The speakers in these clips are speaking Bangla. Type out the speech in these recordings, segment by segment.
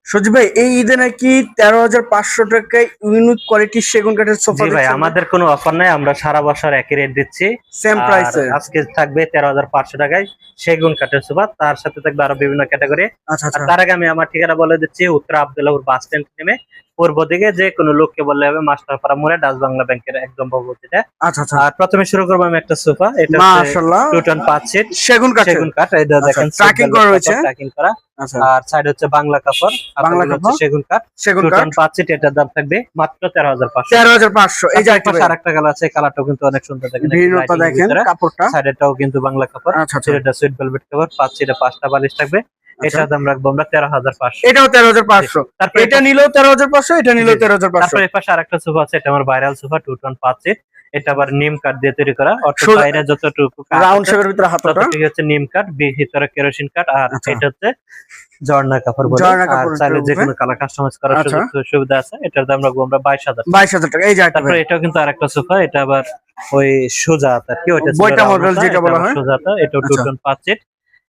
সজীব ভাই এই ঈদে নাকি 13,500 টাকায় ইউনিক কোয়ালিটির সেগুন কাঠের সোফা জি ভাই, আমাদের কোনো অফার নাই, আমরা সারা বছর একই রেট দিচ্ছি। সেম আর প্রাইসে আজকে থাকবে 13,500 টাকায় সেগুন কাঠের সোফা, তার সাথে থাকবে আরো বিভিন্ন ক্যাটাগরি। আচ্ছা আর আচ্ছা তার আগে আমি আমার ঠিকানা বলে দিচ্ছি, উত্তর আব্দুল্লাহপুর বাস স্ট্যান্ড নেমে পূর্ব দিকে যে কোনো লোককে বললে হবে মাস্টারপাড়া মোড়ে ডাচ বাংলা ব্যাংকের একদম অপোজিটে। আচ্ছা আচ্ছা আর প্রথমে শুরু করবো আমি একটা সোফা, এটা হচ্ছে মাশাআল্লাহ 2 টন 5 সিট সেগুন কাঠের সেগুন কাঠ, এটা আচ্ছা, দেখেন tracking করা রয়েছে। ট্র্যাকিং করা। আচ্ছা আর সাইড হচ্ছে বাংলা কাপড়, বাংলা কাপড় হচ্ছে কাপড় সেগুন কাঠ, সেগুন 2 কাঠ টন 5 সিট, এটার দাম থাকবে মাত্র 13,500। 13,500 এই যে একটা আরেকটা কালার আছে, কালারটাও কিন্তু অনেক সুন্দর, দেখেন ভিন্নতা দেখেন কাপড়টা সাইডেটাও কিন্তু বাংলা কাপড়, আচ্ছা আচ্ছা এটা সুইট ভেলভেট কাপড়, 5 সিটে 5টা বালিশ থাকবে। এটার দাম রাখবো আমরা 13,500। এটাও 13,500 তারপর এটা নিলেও 13,500 এটা নিলেও 13,500 তারপর এই পাশে আরেকটা সোফা আছে, এটা আমার ভাইরাল সোফা 2 টন 5 সিট, এটা আবার নিম কাঠ দিয়ে তৈরি করা, অর্থাৎ সোজা- বাইরে যতটুকু রাউন্ড শেপের ভিতরে হাতটা ততটুকু হচ্ছে নিম কাঠ, ভিতরে কেরোসিন কাঠ, আর আচ্ছা। এটা হচ্ছে ঝর্ণা কাপড় বলে। ঝর্ণা আর কাপড় চাইলে যে উপরে। কোনো কালার কাস্টমাইজ করার আচ্ছা। সুবিধা আছে। এটার দাম রাখবো আমরা 22,000। 22,000 টাকা এই যে একটা তারপরে এটাও কিন্তু আরেকটা সোফা, এটা আবার ওই সোজা হাতা, কি ওইটা ছিল বইটা round মডেল হাতা, যেটা এটা বলা আবার হয়। সোজা হাতা, এটাও 2 আচ্ছা। টন 5 সিট,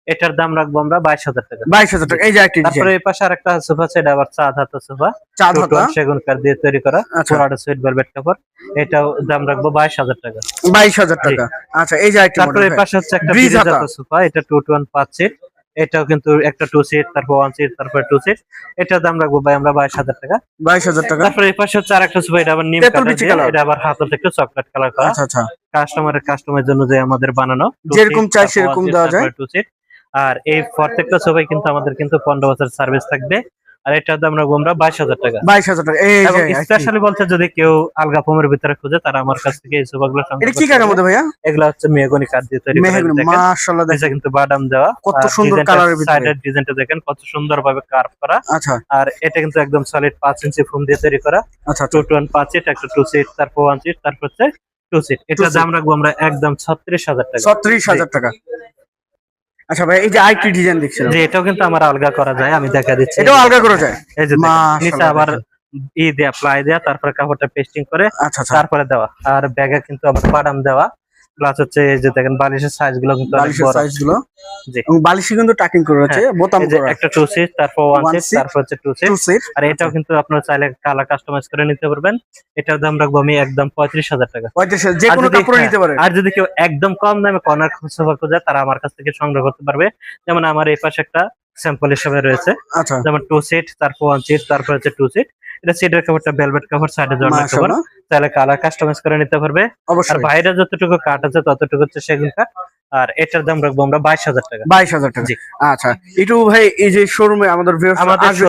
এটার দাম রাখবো আমরা 22,000 টাকা। 22,000 টাকা এই যে একটা তারপরে এই পাশে আরেকটা সোফা আছে, এটা আবার চাঁদ হাতা সোফা, চাঁদ 2 হাতা টন সেগুন কাঠ দিয়ে তৈরি করা, আচ্ছা। পুরাটা সুইট ভেলভেট কাপড়, এটাও দাম রাখবো 22,000 টাকা। 22,000 টাকা আচ্ছা এই যে একটা তারপরে এই পাশে হচ্ছে একটা ব্রিজ ব্রিজ হাতা। হাতা সোফা, এটা 2 টন 5 সিট, এটাও কিন্তু একটা 2 সিট, তারপর 1 সিট, তারপর 2 সিট, এটার দাম রাখবো ভাই আমরা 22,000 টাকা। 22,000 টাকা তারপরে এই পাশে হচ্ছে আরেকটা সোফা, এটা আবার নিম তেঁতুল কাঠের বিচি দিয়ে, কালার। এটা আবার হাতল থেকে চকলেট কালার করা, আচ্ছা আচ্ছা কাস্টমারের জন্য যে আমাদের বানানো, যেরকম চাই সেরকম দেওয়া যায়। 2 সিট। আর এই প্রত্যেকটা সোফাই কিন্তু আমাদের কিন্তু 15 বছর সার্ভিস থাকবে, আর এটার দাম রাখবো আমরা 22,000 টাকা। 22,000 টাকা এই এবং যে স্পেশালি বলতে যদি কেউ আলগা ফোমের ভিতরে খুঁজে, তারা আমার কাছ থেকে এই সোফাগুলো সংগ্রহ এটা কি করতে কাঠের পারবে। মধ্যে ভাইয়া এগুলা হচ্ছে মেহগনি কাঠ দিয়ে তৈরি করা, মেহগনি দেখেন মাশাআল্লাহ নিচে দেখেন কিন্তু বাদাম দেওয়া, কত আর সুন্দর ডিজাইনটা, কালারের ভিতরে সাইডের ডিজাইনটা দেখেন কত সুন্দর ভাবে কার্ভ করা। আচ্ছা আর এটা কিন্তু একদম সলিড 5 ইঞ্চি ফোম দিয়ে তৈরি করা, আচ্ছা 2 টন 5 সিট, একটা 2 সিট, তারপর 1 সিট, তারপর হচ্ছে 2 সিট, এটার দাম রাখবো আমরা একদম 36,000 টাকা। 36,000 টাকা আচ্ছা ভাই এই যে আইটি ডিজাইন দেখছেন যে এটাও কিন্তু আমার আলগা করা যায়, আমি দেখা দিচ্ছি। এটাও আলগা করা যায় এই যে দেখেন, মাশাআল্লাহ নিচে আবার দেয়া প্লাই দেয়া, তারপরে কাপড়টা পেস্টিং করে আচ্ছা আচ্ছা তারপরে দেওয়া, আর ব্যাগে কিন্তু আবার বাদাম দেওয়া, প্লাস হচ্ছে এই যে দেখেন বালিশের সাইজ গুলো কিন্তু অনেক বালিশের বড়। সাইজ গুলো জি। এবং বালিশে কিন্তু টাকিং করে আছে হ্যাঁ, বোতাম এই যে করা একটা 2 সিট, তারপর 1 One সিট, seat, তারপর হচ্ছে 2 সিট, 2 সিট আর এটাও কিন্তু আপনারা চাইলে কালার কাস্টমাইজ করে নিতে পারবেন। এটার দাম রাখবো আমি একদম 35,000 টাকা। 35 যে আর কোনো যদি- কাপড়ে হ্যাঁ, নিতে পারে আর যদি কেউ একদম কম দামে কর্নার সোফা খোঁজে, তারা আমার কাছ থেকে সংগ্রহ করতে পারবে। যেমন আমার এই পাশে একটা স্যাম্পল হিসেবে রয়েছে, আচ্ছা যেমন 2 সিট, তারপর 1 সিট, তারপর হচ্ছে 2 সিট, এটা সিটের কাপড়টা ভেলভেট কাপড়, সাইডে জর্না কাপড়, মাশাআল্লাহ চাইলে কালার কাস্টমাইজ করে নিতে পারবে। আর অবশ্যই বাইরে যতটুকু কাঠ আছে ততটুকু হচ্ছে সেগুন কাঠ, আর এটার দাম রাখবো আমরা 22,000 টাকা। 22,000 টাকা জি। আচ্ছা একটু ভাই এই যে শোরুমে আমাদের viewers আমাদের আসবে